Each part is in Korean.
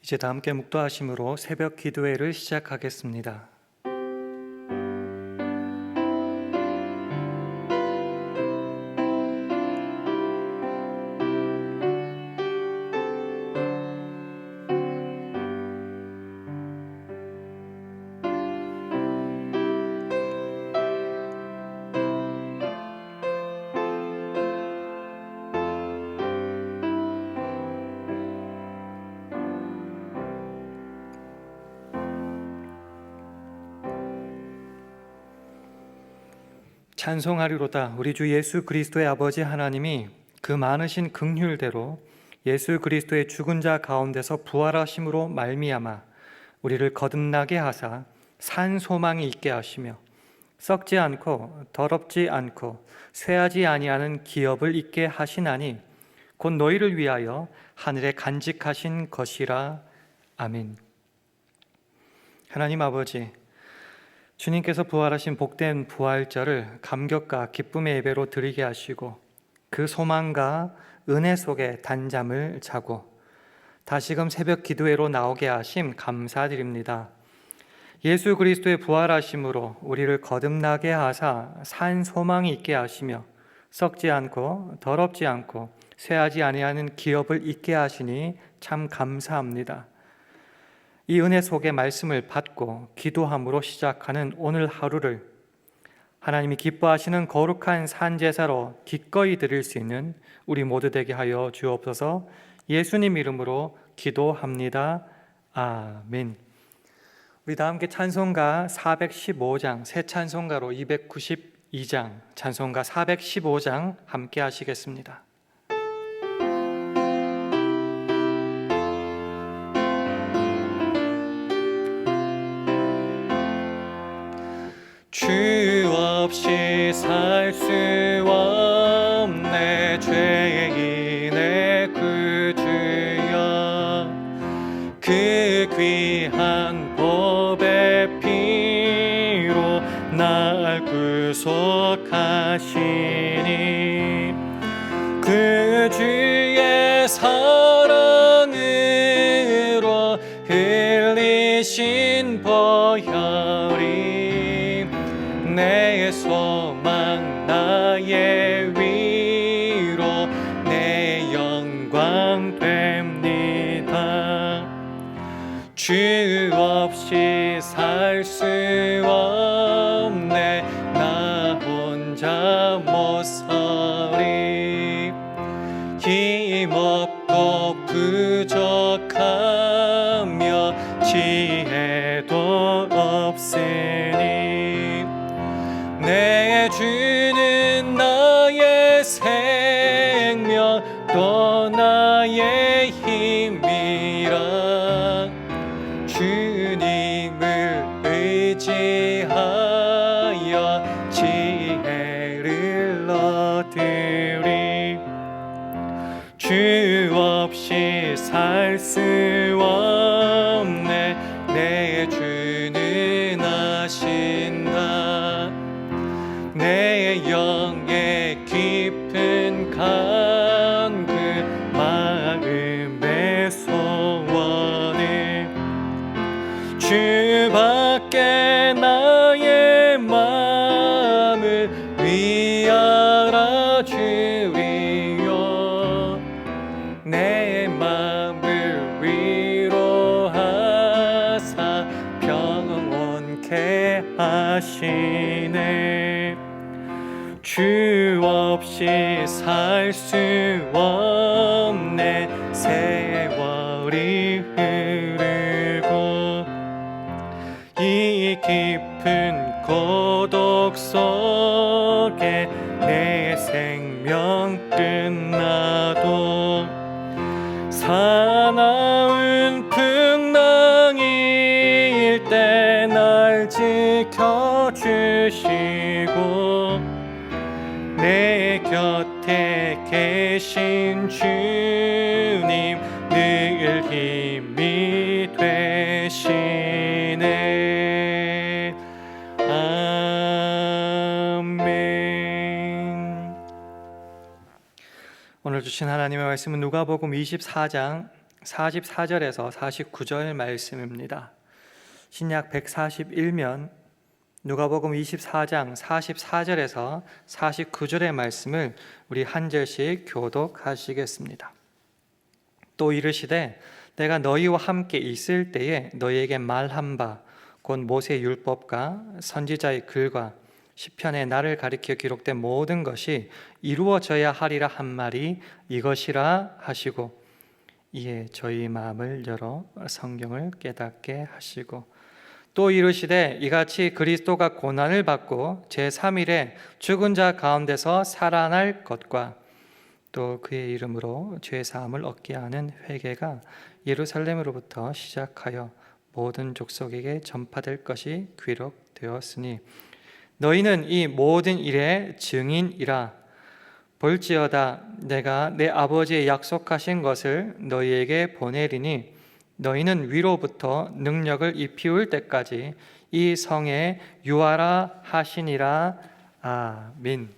이제 다 함께 묵도하심으로 새벽 기도회를 시작하겠습니다. 찬송하리로다. 우리 주 예수 그리스도의 아버지 하나님이 그 많으신 긍휼대로 예수 그리스도의 죽은 자 가운데서 부활하심으로 말미암아 우리를 거듭나게 하사 산 소망이 있게 하시며 썩지 않고 더럽지 않고 쇠하지 아니하는 기업을 있게 하시나니 곧 너희를 위하여 하늘에 간직하신 것이라. 아멘. 하나님 아버지, 주님께서 부활하신 복된 부활절을 감격과 기쁨의 예배로 드리게 하시고 그 소망과 은혜 속에 단잠을 자고 다시금 새벽 기도회로 나오게 하심 감사드립니다. 예수 그리스도의 부활하심으로 우리를 거듭나게 하사 산 소망이 있게 하시며 썩지 않고 더럽지 않고 쇠하지 아니하는 기업을 있게 하시니 참 감사합니다. 이 은혜 속에 말씀을 받고 기도함으로 시작하는 오늘 하루를 하나님이 기뻐하시는 거룩한 산제사로 기꺼이 드릴 수 있는 우리 모두 되게 하여 주옵소서. 예수님 이름으로 기도합니다. 아멘. 우리 다 함께 찬송가 415장, 새 찬송가로 292장, 찬송가 415장 함께 하시겠습니다. 주 없이 살 수 없네 죄인의 구주여, 그 귀한 보배 피로 날 구속하시니 그 주의 사랑으로 흘리신 보혈이 내 소망 나의 위로 내 영광 됩니다. 주 없이 살 수 없네 나 혼자 못 서리. 힘없고 부족하며 지혜도 없으니 내 주는 나의 생명 또 나의 힘이라. 주님을 의지하여 지혜를 얻으리. 주 없이 살 수 없네 내 주는 아신다. 내 영의 깊은 간구 마음의 소원을 주밖에 나의 마음을 위하라 주이여. 내 마음을 위로하사 평온케 하시네. 주 없이 살 수 없네 세월이 흐르고 이 깊은 고독 속에 내 생명 끝나도 사나운 풍랑일 때 날 지켜주시고 내 곁에 계신 주님 늘 힘이 되시네. 아멘. 오늘 주신 하나님의 말씀은 누가복음 24장 44절에서 49절 말씀입니다. 신약 141면 누가복음 24장 44절에서 49절의 말씀을 우리 한 절씩 교독하시겠습니다. 또 이르시되 내가 너희와 함께 있을 때에 너희에게 말한 바 곧 모세 율법과 선지자의 글과 시편에 나를 가리켜 기록된 모든 것이 이루어져야 하리라 한 말이 이것이라 하시고, 이에 저희 마음을 열어 성경을 깨닫게 하시고, 또 이르시되 이같이 그리스도가 고난을 받고 제3일에 죽은 자 가운데서 살아날 것과 또 그의 이름으로 죄 사함을 얻게 하는 회개가 예루살렘으로부터 시작하여 모든 족속에게 전파될 것이 기록되었으니 너희는 이 모든 일의 증인이라. 볼지어다 내가 내 아버지의 약속하신 것을 너희에게 보내리니 너희는 위로부터 능력을 입히울 때까지 이 성에 유하라 하시니라. 아멘.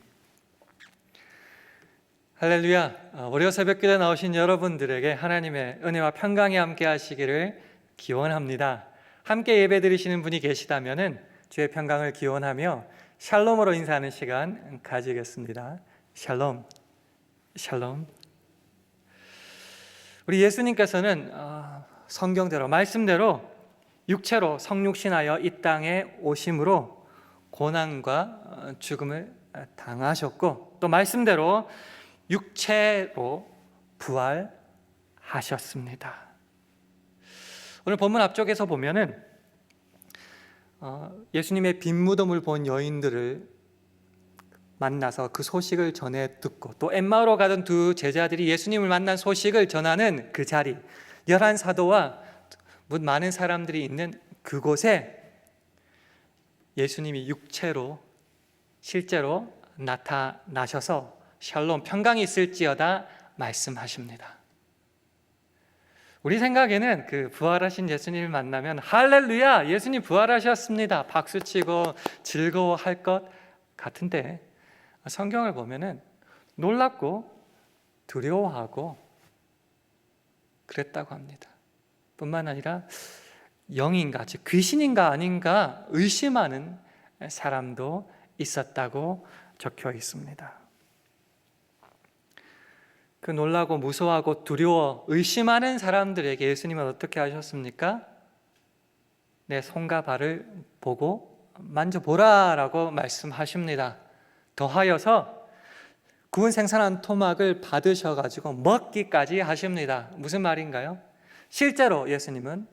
할렐루야. 월요 새벽기도에 나오신 여러분들에게 하나님의 은혜와 평강이 함께 하시기를 기원합니다. 함께 예배 드리시는 분이 계시다면 주의 평강을 기원하며 샬롬으로 인사하는 시간 가지겠습니다. 샬롬, 샬롬. 우리 예수님께서는 성경대로 말씀대로 육체로 성육신하여 이 땅에 오심으로 고난과 죽음을 당하셨고 또 말씀대로 육체로 부활하셨습니다. 오늘 본문 앞쪽에서 보면은 예수님의 빈 무덤을 본 여인들을 만나서 그 소식을 전해 듣고 또 엠마오로 가던 두 제자들이 예수님을 만난 소식을 전하는 그 자리, 11사도와 많은 사람들이 있는 그곳에 예수님이 육체로 실제로 나타나셔서 샬롬, 평강이 있을지어다 말씀하십니다. 우리 생각에는 그 부활하신 예수님을 만나면 할렐루야, 예수님 부활하셨습니다, 박수치고 즐거워할 것 같은데 성경을 보면은 놀랍고 두려워하고 그랬다고 합니다. 뿐만 아니라 영인가, 즉 귀신인가 아닌가 의심하는 사람도 있었다고 적혀 있습니다. 그 놀라고 무서워하고 두려워 의심하는 사람들에게 예수님은 어떻게 하셨습니까? 내 손과 발을 보고 만져보라라고 말씀하십니다. 더하여서 구운 생선한 토막을 받으셔가지고 먹기까지 하십니다. 무슨 말인가요? 실제로 예수님은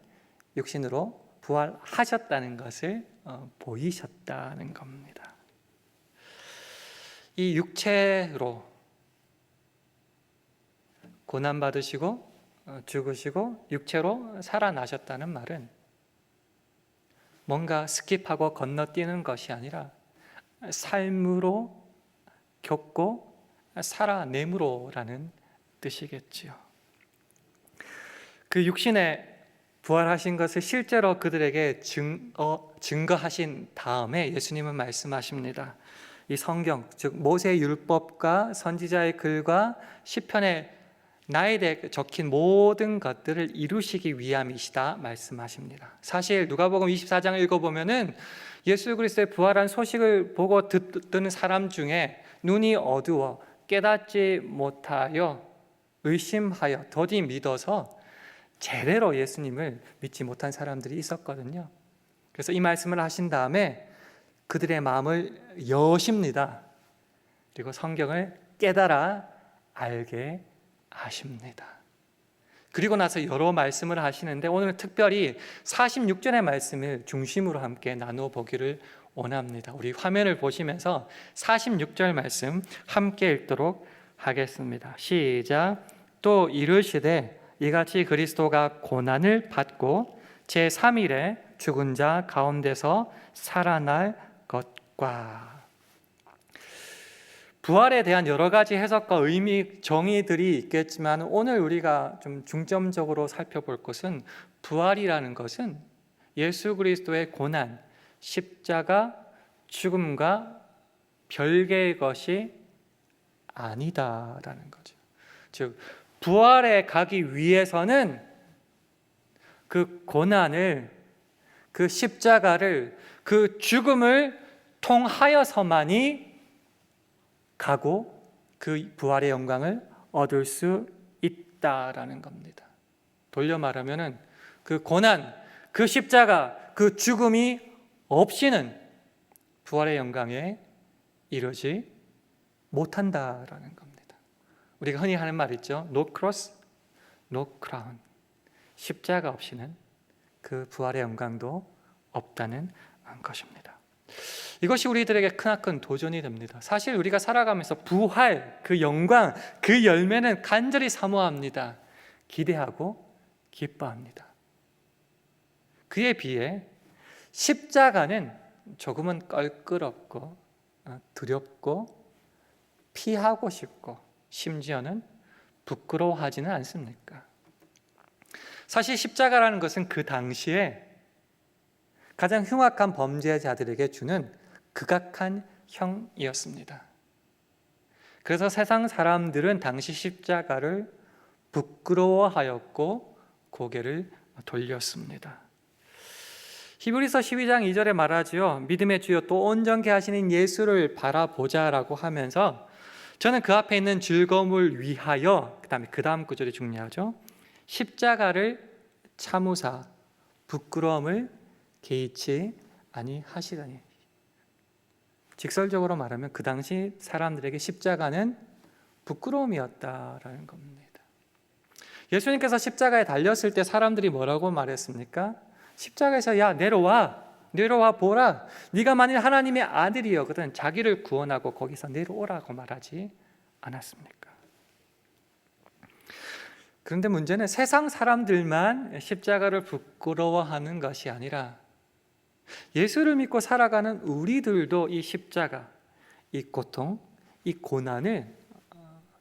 육신으로 부활하셨다는 것을 보이셨다는 겁니다. 이 육체로 고난받으시고 죽으시고 육체로 살아나셨다는 말은 뭔가 스킵하고 건너뛰는 것이 아니라 삶으로 겪고 살아내므로라는 뜻이겠지요. 그 육신에 부활하신 것을 실제로 그들에게 증거하신 다음에 예수님은 말씀하십니다. 이 성경, 즉 모세 율법과 선지자의 글과 시편에 나에 대해 적힌 모든 것들을 이루시기 위함이시다 말씀하십니다. 사실 누가복음 24장을 읽어보면은 예수 그리스도의 부활한 소식을 보고 듣는 사람 중에 눈이 어두워 깨닫지 못하여 의심하여 더디 믿어서 제대로 예수님을 믿지 못한 사람들이 있었거든요. 그래서 이 말씀을 하신 다음에 그들의 마음을 여십니다. 그리고 성경을 깨달아 알게 하십니다. 그리고 나서 여러 말씀을 하시는데 오늘 특별히 46절의 말씀을 중심으로 함께 나누어 보기를 원합니다. 우리 화면을 보시면서 46절 말씀 함께 읽도록 하겠습니다. 시작. 또 이르시되 이같이 그리스도가 고난을 받고 제3일에 죽은 자 가운데서 살아날 것과. 부활에 대한 여러 가지 해석과 의미, 정의들이 있겠지만 오늘 우리가 좀 중점적으로 살펴볼 것은 부활이라는 것은 예수 그리스도의 고난, 십자가, 죽음과 별개의 것이 아니다라는 거죠. 즉 부활에 가기 위해서는 그 고난을, 그 십자가를, 그 죽음을 통하여서만이 가고 그 부활의 영광을 얻을 수 있다라는 겁니다. 돌려 말하면은 그 고난, 그 십자가, 그 죽음이 없이는 부활의 영광에 이르지 못한다라는 겁니다. 우리가 흔히 하는 말 있죠. No cross, no crown. 십자가 없이는 그 부활의 영광도 없다는 것입니다. 이것이 우리들에게 크나큰 도전이 됩니다. 사실 우리가 살아가면서 부활, 그 영광, 그 열매는 간절히 사모합니다. 기대하고 기뻐합니다. 그에 비해 십자가는 조금은 껄끄럽고 두렵고 피하고 싶고 심지어는 부끄러워하지는 않습니까? 사실 십자가라는 것은 그 당시에 가장 흉악한 범죄자들에게 주는 극악한 형이었습니다. 그래서 세상 사람들은 당시 십자가를 부끄러워하였고 고개를 돌렸습니다. 히브리서 12장 2절에 말하지요. 믿음의 주여 또 온전케 하시는 예수를 바라보자라고 하면서 저는 그 앞에 있는 즐거움을 위하여, 그 다음 구절이 중요하죠. 십자가를 참으사 부끄러움을 개의치 아니하시더니. 직설적으로 말하면 그 당시 사람들에게 십자가는 부끄러움이었다라는 겁니다. 예수님께서 십자가에 달렸을 때 사람들이 뭐라고 말했습니까? 십자가에서 야 내려와 보라. 네가 만일 하나님의 아들이었거든 자기를 구원하고 거기서 내려오라고 말하지 않았습니까? 그런데 문제는 세상 사람들만 십자가를 부끄러워하는 것이 아니라 예수를 믿고 살아가는 우리들도 이 십자가, 이 고통, 이 고난을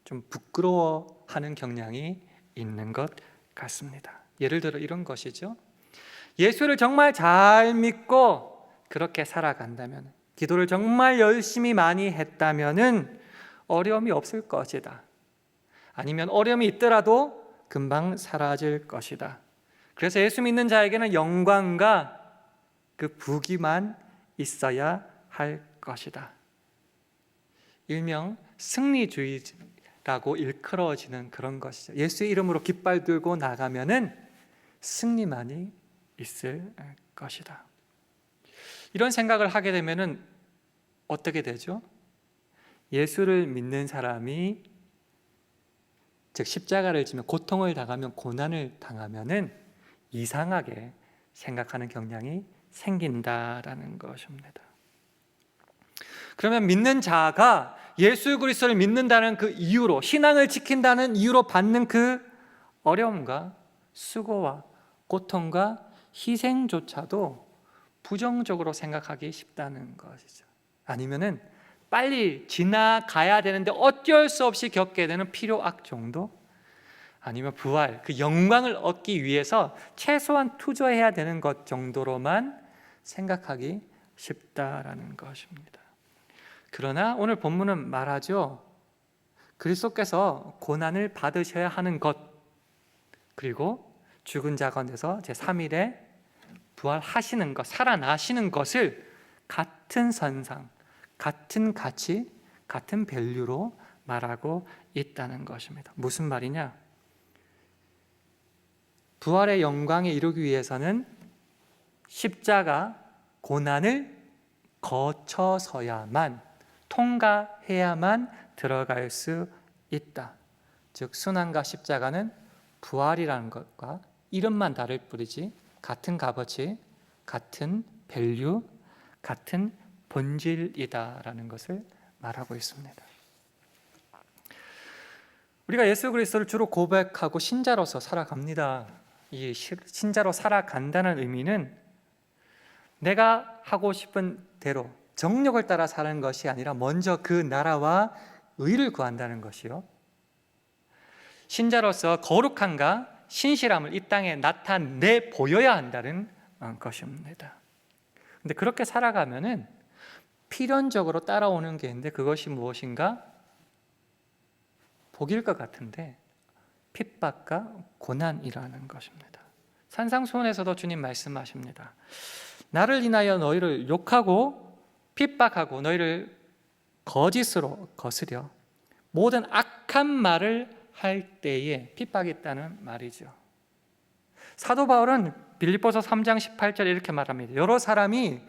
좀 부끄러워하는 경향이 있는 것 같습니다. 예를 들어 이런 것이죠. 예수를 정말 잘 믿고 그렇게 살아간다면, 기도를 정말 열심히 많이 했다면은 어려움이 없을 것이다. 아니면 어려움이 있더라도 금방 사라질 것이다. 그래서 예수 믿는 자에게는 영광과 그 부귀만 있어야 할 것이다. 일명 승리주의라고 일컬어지는 그런 것이죠. 예수의 이름으로 깃발 들고 나가면은 승리만이 있을 것이다. 이런 생각을 하게 되면은 어떻게 되죠? 예수를 믿는 사람이, 즉 십자가를 지면 고통을 당하면, 고난을 당하면은 이상하게 생각하는 경향이 생긴다라는 것입니다. 그러면 믿는 자가 예수 그리스도를 믿는다는 그 이유로, 신앙을 지킨다는 이유로 받는 그 어려움과 수고와 고통과 희생조차도 부정적으로 생각하기 쉽다는 것이죠. 아니면은 빨리 지나가야 되는데 어쩔 수 없이 겪게 되는 필요악 정도, 아니면 부활, 그 영광을 얻기 위해서 최소한 투자해야 되는 것 정도로만 생각하기 쉽다라는 것입니다. 그러나 오늘 본문은 말하죠. 그리스도께서 고난을 받으셔야 하는 것, 그리고 죽은 자 가운데서 제3일에 부활하시는 것, 살아나시는 것을 같은 선상, 같은 가치, 같은 밸류로 말하고 있다는 것입니다. 무슨 말이냐? 부활의 영광에 이르기 위해서는 십자가, 고난을 거쳐서야만, 통과해야만 들어갈 수 있다. 즉 순환과 십자가는 부활이라는 것과 이름만 다를 뿐이지 같은 값어치, 같은 밸류, 같은 본질이다라는 것을 말하고 있습니다. 우리가 예수 그리스도를 주로 고백하고 신자로서 살아갑니다. 이 신자로 살아간다는 의미는 내가 하고 싶은 대로 정욕을 따라 사는 것이 아니라 먼저 그 나라와 의를 구한다는 것이요, 신자로서 거룩함과 신실함을 이 땅에 나타내 보여야 한다는 것입니다. 근데 그렇게 살아가면은 필연적으로 따라오는 게 있는데 그것이 무엇인가? 복일 것 같은데 핍박과 고난이라는 것입니다. 산상수훈에서도 주님 말씀하십니다. 나를 인하여 너희를 욕하고 핍박하고 너희를 거짓으로 거스려 모든 악한 말을 할 때에 핍박이 있다는 말이죠. 사도 바울은 빌립보서 3장 18절에 이렇게 말합니다. 여러 사람이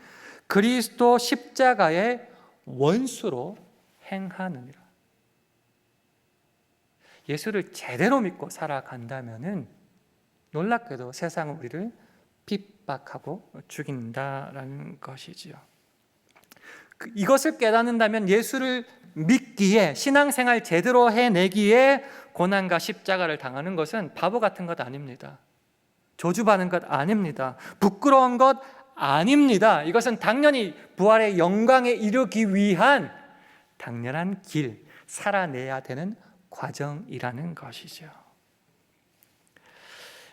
그리스도 십자가의 원수로 행하느니라. 예수를 제대로 믿고 살아간다면은 놀랍게도 세상은 우리를 핍박하고 죽인다라는 것이지요. 이것을 깨닫는다면 예수를 믿기에, 신앙생활 제대로 해내기에 고난과 십자가를 당하는 것은 바보 같은 것 아닙니다. 저주받는 것 아닙니다. 부끄러운 것 아닙니다. 이것은 당연히 부활의 영광에 이르기 위한 당연한 길, 살아내야 되는 과정이라는 것이죠.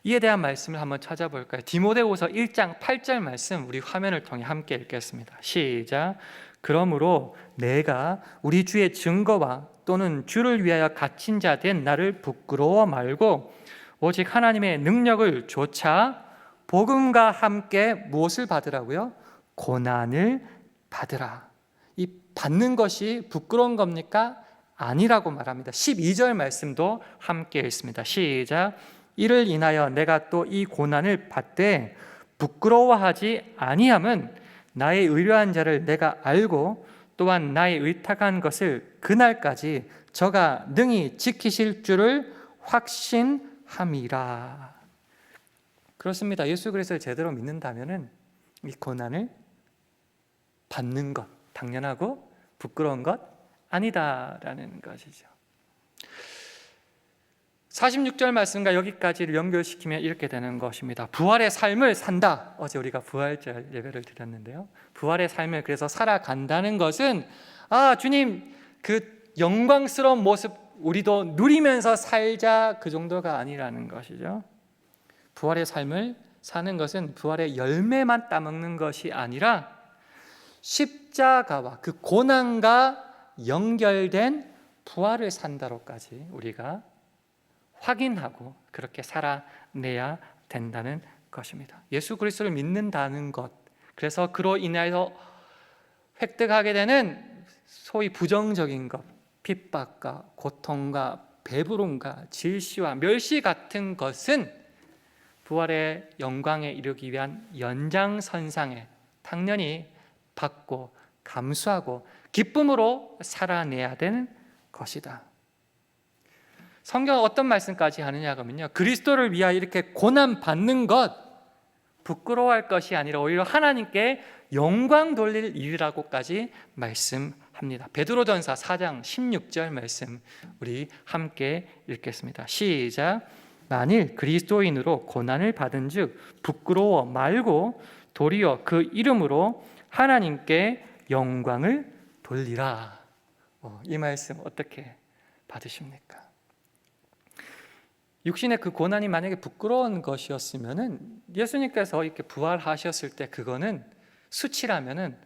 이에 대한 말씀을 한번 찾아볼까요? 디모데후서 1장 8절 말씀 우리 화면을 통해 함께 읽겠습니다. 시작. 그러므로 내가 우리 주의 증거와 또는 주를 위하여 갇힌 자 된 나를 부끄러워 말고 오직 하나님의 능력을 조차 복음과 함께 무엇을 받으라고요? 고난을 받으라. 이 받는 것이 부끄러운 겁니까? 아니라고 말합니다. 12절 말씀도 함께 읽습니다. 시작. 이를 인하여 내가 또 이 고난을 받되 부끄러워하지 아니함은 나의 의뢰한 자를 내가 알고 또한 나의 의탁한 것을 그날까지 저가 능히 지키실 줄을 확신함이라. 그렇습니다. 예수 그리스도를 제대로 믿는다면은 이 고난을 받는 것 당연하고 부끄러운 것 아니다라는 것이죠. 46절 말씀과 여기까지를 연결시키면 이렇게 되는 것입니다. 부활의 삶을 산다. 어제 우리가 부활절 예배를 드렸는데요. 부활의 삶을 그래서 살아간다는 것은 주님 그 영광스러운 모습 우리도 누리면서 살자 그 정도가 아니라는 것이죠. 부활의 삶을 사는 것은 부활의 열매만 따먹는 것이 아니라 십자가와 그 고난과 연결된 부활을 산다로까지 우리가 확인하고 그렇게 살아내야 된다는 것입니다. 예수 그리스도를 믿는다는 것, 그래서 그로 인하여 획득하게 되는 소위 부정적인 것, 핍박과 고통과 배부름과 질시와 멸시 같은 것은 부활의 영광에 이르기 위한 연장선상에 당연히 받고 감수하고 기쁨으로 살아내야 되는 것이다. 성경은 어떤 말씀까지 하느냐 하면요, 그리스도를 위하여 이렇게 고난 받는 것 부끄러워할 것이 아니라 오히려 하나님께 영광 돌릴 일이라고까지 말씀합니다. 베드로전서 4장 16절 말씀 우리 함께 읽겠습니다. 시작. 만일 그리스도인으로 고난을 받은즉 부끄러워 말고 도리어 그 이름으로 하나님께 영광을 돌리라. 이 말씀 어떻게 받으십니까? 육신의 그 고난이 만약에 부끄러운 것이었으면은 예수님께서 이렇게 부활하셨을 때 그거는 수치라면은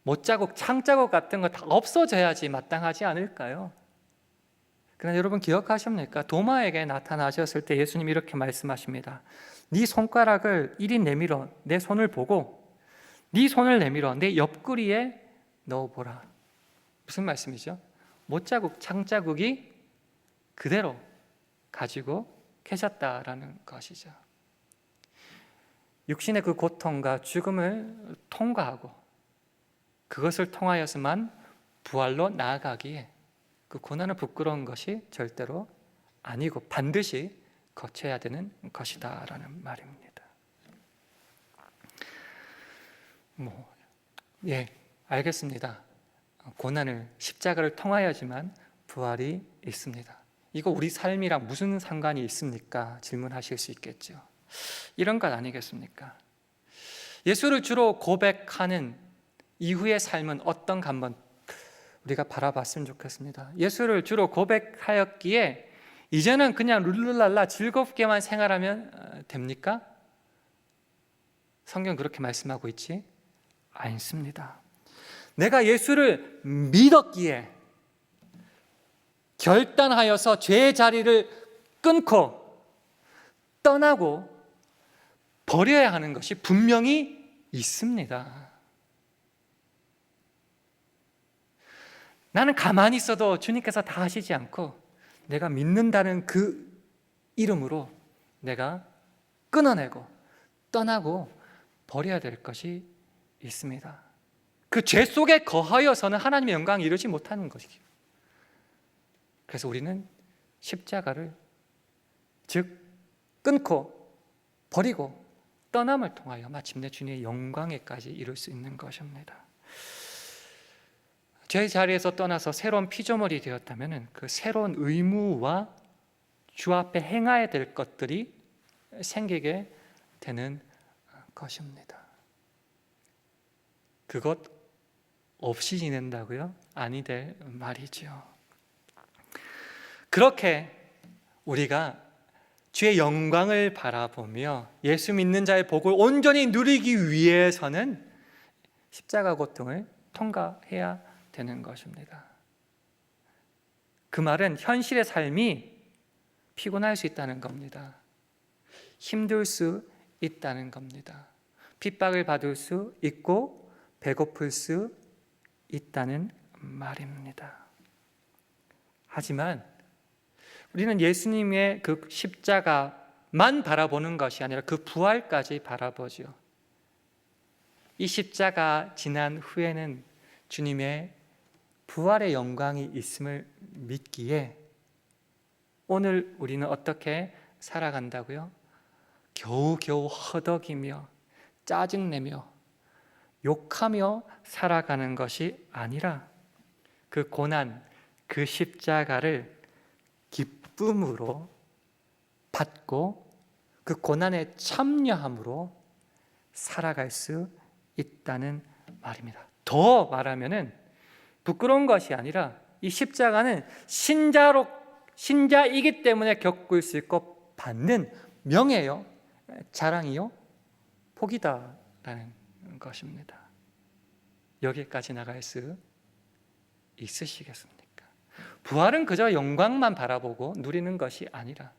못자국, 창자국 같은 거 다 없어져야지 마땅하지 않을까요? 그러나 여러분 기억하십니까? 도마에게 나타나셨을 때 예수님이 이렇게 말씀하십니다. 네 손가락을 이리 내밀어 내 손을 보고 네 손을 내밀어 내 옆구리에 넣어보라. 무슨 말씀이죠? 못자국, 창자국이 그대로 가지고 계셨다라는 것이죠. 육신의 그 고통과 죽음을 통과하고 그것을 통하여서만 부활로 나아가기에 그 고난은 부끄러운 것이 절대로 아니고 반드시 거쳐야 되는 것이다라는 말입니다. 알겠습니다. 고난을 십자가를 통하여지만 부활이 있습니다. 이거 우리 삶이랑 무슨 상관이 있습니까? 질문하실 수 있겠죠. 이런 것 아니겠습니까? 예수를 주로 고백하는 이후의 삶은 어떤가 한번 우리가 바라봤으면 좋겠습니다. 예수를 주로 고백하였기에 이제는 그냥 룰루랄라 즐겁게만 생활하면 됩니까? 성경 그렇게 말씀하고 있지 않습니다. 내가 예수를 믿었기에 결단하여서 죄의 자리를 끊고 떠나고 버려야 하는 것이 분명히 있습니다. 나는 가만히 있어도 주님께서 다 하시지 않고 내가 믿는다는 그 이름으로 내가 끊어내고 떠나고 버려야 될 것이 있습니다. 그 죄 속에 거하여서는 하나님의 영광을 이루지 못하는 것이죠. 그래서 우리는 십자가를 즉 끊고 버리고 떠남을 통하여 마침내 주님의 영광에까지 이룰 수 있는 것입니다. 죄 자리에서 떠나서 새로운 피조물이 되었다면 그 새로운 의무와 주 앞에 행해야 될 것들이 생기게 되는 것입니다. 그것 없이 지낸다고요? 아니 될 말이죠. 그렇게 우리가 주의 영광을 바라보며 예수 믿는 자의 복을 온전히 누리기 위해서는 십자가 고통을 통과해야 되는 것입니다. 그 말은 현실의 삶이 피곤할 수 있다는 겁니다. 힘들 수 있다는 겁니다. 핍박을 받을 수 있고 배고플 수 있다는 말입니다. 하지만 우리는 예수님의 그 십자가만 바라보는 것이 아니라 그 부활까지 바라보죠. 이 십자가 지난 후에는 주님의 부활의 영광이 있음을 믿기에 오늘 우리는 어떻게 살아간다고요? 겨우겨우 허덕이며 짜증내며 욕하며 살아가는 것이 아니라 그 고난, 그 십자가를 기쁨으로 받고 그 고난에 참여함으로 살아갈 수 있다는 말입니다. 더 말하면은 부끄러운 것이 아니라 이 십자가는 신자이기 때문에 겪을 수 있고 받는 명예요, 자랑이요, 복이다라는 것입니다. 여기까지 나갈 수 있으시겠습니까? 부활은 그저 영광만 바라보고 누리는 것이 아니라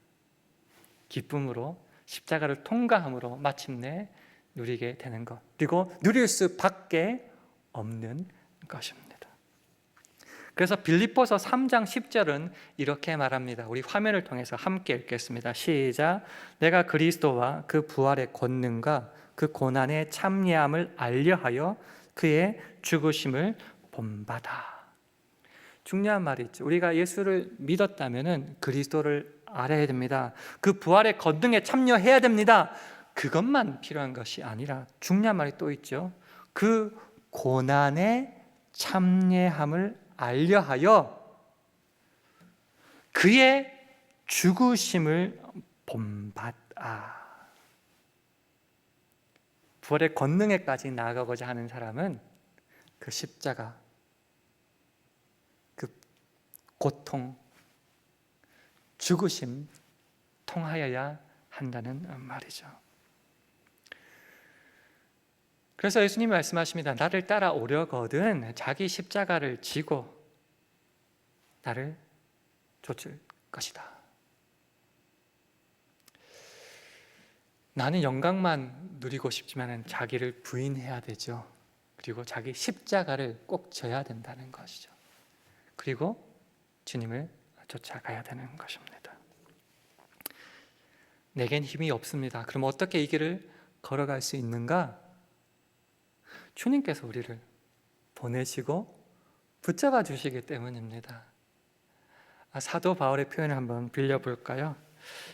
기쁨으로 십자가를 통과함으로 마침내 누리게 되는 것, 그리고 누릴 수밖에 없는 것입니다. 그래서 빌립보서 3장 10절은 이렇게 말합니다. 우리 화면을 통해서 함께 읽겠습니다. 시작. 내가 그리스도와 그 부활의 권능과 그 고난의 참여함을 알려하여 그의 죽으심을 본받아. 중요한 말이 있죠. 우리가 예수를 믿었다면 그리스도를 알아야 됩니다. 그 부활의 권능에 참여해야 됩니다. 그것만 필요한 것이 아니라 중요한 말이 또 있죠. 그 고난의 참여함을 알려하여 그의 죽으심을 본받아. 부활의 권능에까지 나아가고자 하는 사람은 그 십자가, 그 고통, 죽으심 통하여야 한다는 말이죠. 그래서 예수님이 말씀하십니다. 나를 따라오려거든 자기 십자가를 지고 나를 좇을 것이다. 나는 영광만 누리고 싶지만 자기를 부인해야 되죠. 그리고 자기 십자가를 꼭 져야 된다는 것이죠. 그리고 주님을 쫓아가야 되는 것입니다. 내겐 힘이 없습니다. 그럼 어떻게 이 길을 걸어갈 수 있는가? 주님께서 우리를 보내시고 붙잡아 주시기 때문입니다. 사도 바울의 표현을 한번 빌려볼까요?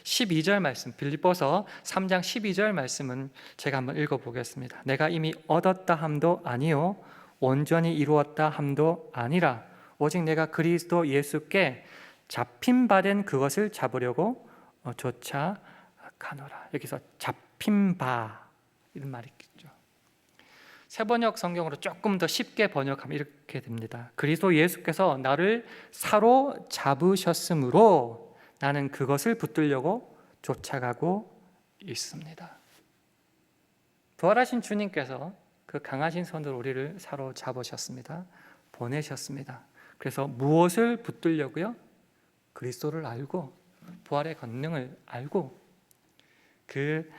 12절 말씀, 빌립보서 3장 12절 말씀은 제가 한번 읽어보겠습니다. 내가 이미 얻었다 함도 아니요 온전히 이루었다 함도 아니라 오직 내가 그리스도 예수께 잡힌 바 된 그것을 잡으려고 쫓아가노라. 여기서 잡힌 바 이런 말이 있죠. 새번역 성경으로 조금 더 쉽게 번역하면 이렇게 됩니다. 그리스도 예수께서 나를 사로잡으셨으므로 나는 그것을 붙들려고 쫓아가고 있습니다. 부활하신 주님께서 그 강하신 손으로 우리를 사로잡으셨습니다. 보내셨습니다. 그래서 무엇을 붙들려고요? 그리스도를 알고 부활의 권능을 알고 그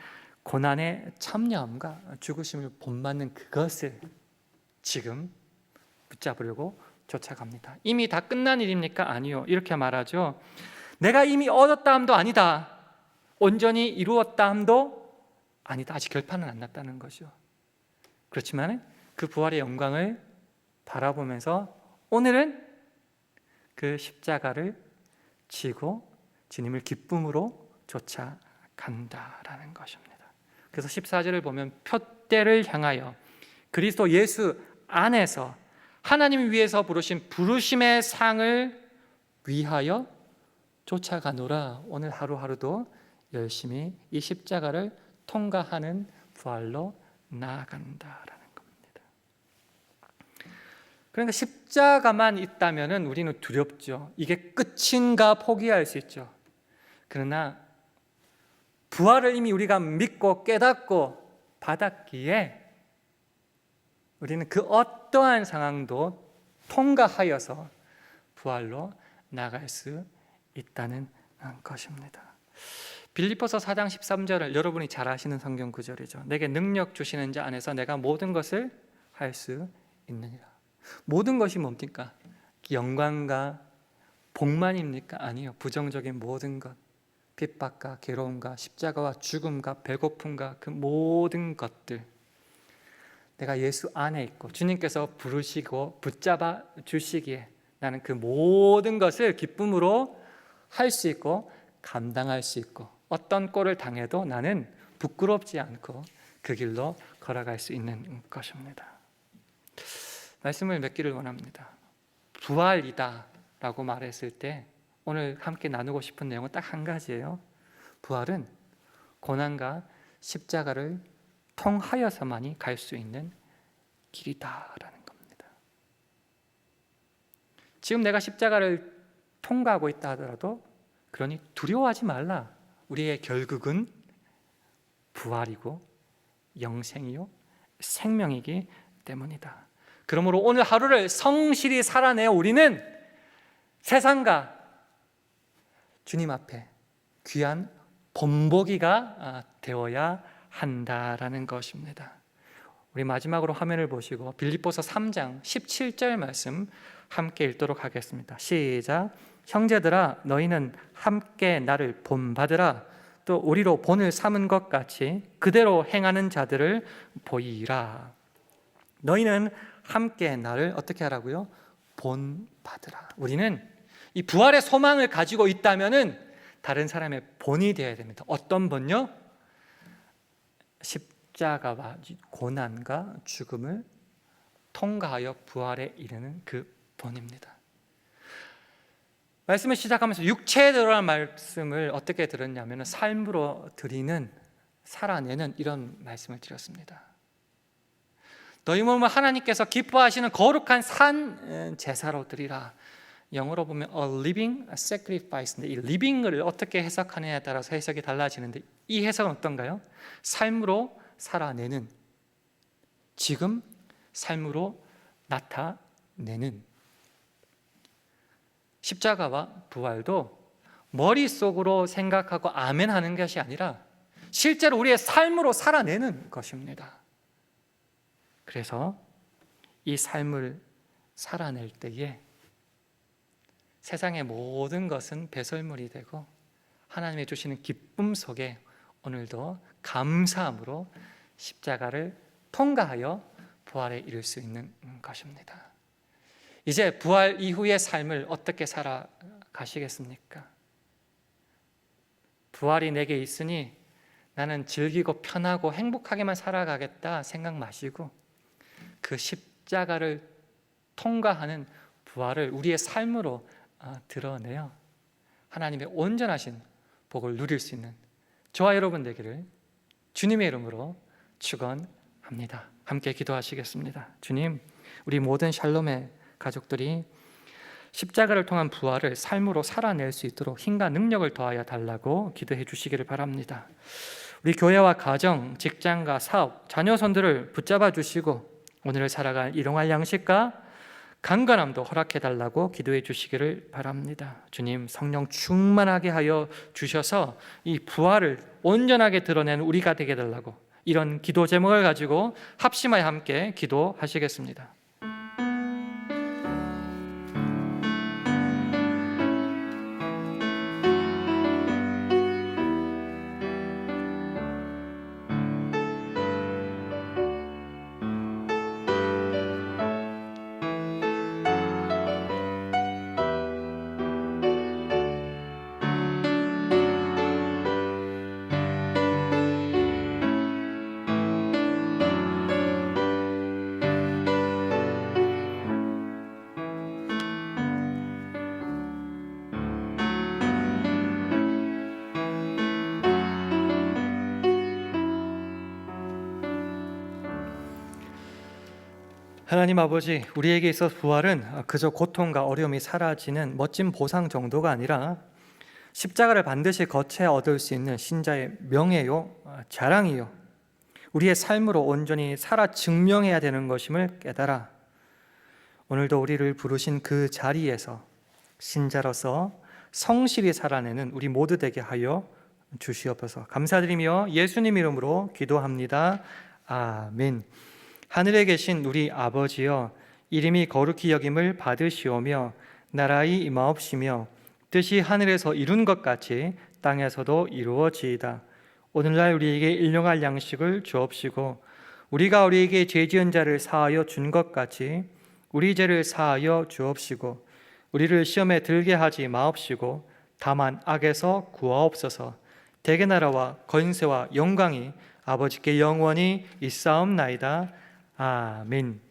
고난의 참여함과 죽으심을 본받는 그것을 지금 붙잡으려고 쫓아갑니다. 이미 다 끝난 일입니까? 아니요. 이렇게 말하죠. 내가 이미 얻었다 함도 아니다. 온전히 이루었다 함도 아니다. 아직 결판은 안 났다는 거죠. 그렇지만 그 부활의 영광을 바라보면서 오늘은 그 십자가를 지고 주님을 기쁨으로 쫓아간다라는 것입니다. 그래서 14절을 보면 표대를 향하여 그리스도 예수 안에서 하나님을 위해서 부르신 부르심의 상을 위하여 쫓아가노라. 오늘 하루하루도 열심히 이 십자가를 통과하는 부활로 나아간다라는 겁니다. 그러니까 십자가만 있다면 우리는 두렵죠. 이게 끝인가 포기할 수 있죠. 그러나 부활을 이미 우리가 믿고 깨닫고 받았기에 우리는 그 어떠한 상황도 통과하여서 부활로 나갈 수 있다는 것입니다. 빌립보서 4장 13절을 여러분이 잘 아시는 성경 구절이죠. 내게 능력 주시는 자 안에서 내가 모든 것을 할 수 있느니라. 모든 것이 뭡니까? 영광과 복만입니까? 아니요. 부정적인 모든 것, 핍박과 괴로움과 십자가와 죽음과 배고픔과 그 모든 것들, 내가 예수 안에 있고 주님께서 부르시고 붙잡아 주시기에 나는 그 모든 것을 기쁨으로 할 수 있고 감당할 수 있고 어떤 꼴을 당해도 나는 부끄럽지 않고 그 길로 걸어갈 수 있는 것입니다. 말씀을 맺기를 원합니다. 부활이다 라고 말했을 때 오늘 함께 나누고 싶은 내용은 딱 한 가지예요. 부활은 고난과 십자가를 통하여서만이 갈 수 있는 길이다라는 겁니다. 지금 내가 십자가를 통과하고 있다 하더라도 그러니 두려워하지 말라. 우리의 결국은 부활이고 영생이요 생명이기 때문이다. 그러므로 오늘 하루를 성실히 살아내어 우리는 세상과 주님 앞에 귀한 본보기가 되어야 한다라는 것입니다. 우리 마지막으로 화면을 보시고 빌립보서 3장 17절 말씀 함께 읽도록 하겠습니다. 시작. 형제들아 너희는 함께 나를 본받으라. 또 우리로 본을 삼은 것 같이 그대로 행하는 자들을 보이라. 너희는 함께 나를 어떻게 하라고요? 본받으라. 우리는 이 부활의 소망을 가지고 있다면은 다른 사람의 본이 되어야 됩니다. 어떤 본요? 십자가와 고난과 죽음을 통과하여 부활에 이르는 그 본입니다. 말씀을 시작하면서 육체대로라는 말씀을 어떻게 들었냐면 삶으로 드리는, 살아내는 이런 말씀을 드렸습니다. 너희 몸을 하나님께서 기뻐하시는 거룩한 산 제사로 드리라. 영어로 보면 a living sacrifice인데 이 living을 어떻게 해석하느냐에 따라서 해석이 달라지는데 이 해석은 어떤가요? 삶으로 살아내는, 지금 삶으로 나타내는. 십자가와 부활도 머릿속으로 생각하고 아멘 하는 것이 아니라 실제로 우리의 삶으로 살아내는 것입니다. 그래서 이 삶을 살아낼 때에 세상의 모든 것은 배설물이 되고 하나님이 주시는 기쁨 속에 오늘도 감사함으로 십자가를 통과하여 부활에 이를 수 있는 것입니다. 이제 부활 이후의 삶을 어떻게 살아가시겠습니까? 부활이 내게 있으니 나는 즐기고 편하고 행복하게만 살아가겠다 생각 마시고 그 십자가를 통과하는 부활을 우리의 삶으로 드러내어 하나님의 온전하신 복을 누릴 수 있는 저와 여러분 되기를 주님의 이름으로 축원합니다. 함께 기도하시겠습니다. 주님, 우리 모든 샬롬의 가족들이 십자가를 통한 부활을 삶으로 살아낼 수 있도록 힘과 능력을 더하여 달라고 기도해 주시기를 바랍니다. 우리 교회와 가정, 직장과 사업, 자녀 손들을 붙잡아 주시고 오늘을 살아갈 일용할 양식과 강건함도 허락해 달라고 기도해 주시기를 바랍니다. 주님, 성령 충만하게 하여 주셔서 이 부활을 온전하게 드러내는 우리가 되게 달라고, 이런 기도 제목을 가지고 합심하여 함께 기도하시겠습니다. 하나님 아버지, 우리에게 있어서 부활은 그저 고통과 어려움이 사라지는 멋진 보상 정도가 아니라 십자가를 반드시 거쳐 얻을 수 있는 신자의 명예요, 자랑이요, 우리의 삶으로 온전히 살아 증명해야 되는 것임을 깨달아 오늘도 우리를 부르신 그 자리에서 신자로서 성실히 살아내는 우리 모두 되게 하여 주시옵소서. 감사드리며 예수님 이름으로 기도합니다. 아멘. 하늘에 계신 우리 아버지여, 이름이 거룩히 여김을 받으시오며 나라의 임하옵시며 뜻이 하늘에서 이룬 것 같이 땅에서도 이루어지이다. 오늘날 우리에게 일용할 양식을 주옵시고 우리가 우리에게 죄 지은 자를 사하여 준 것 같이 우리 죄를 사하여 주옵시고 우리를 시험에 들게 하지 마옵시고 다만 악에서 구하옵소서. 대개 나라와 권세와 영광이 아버지께 영원히 있사옵나이다. 아멘.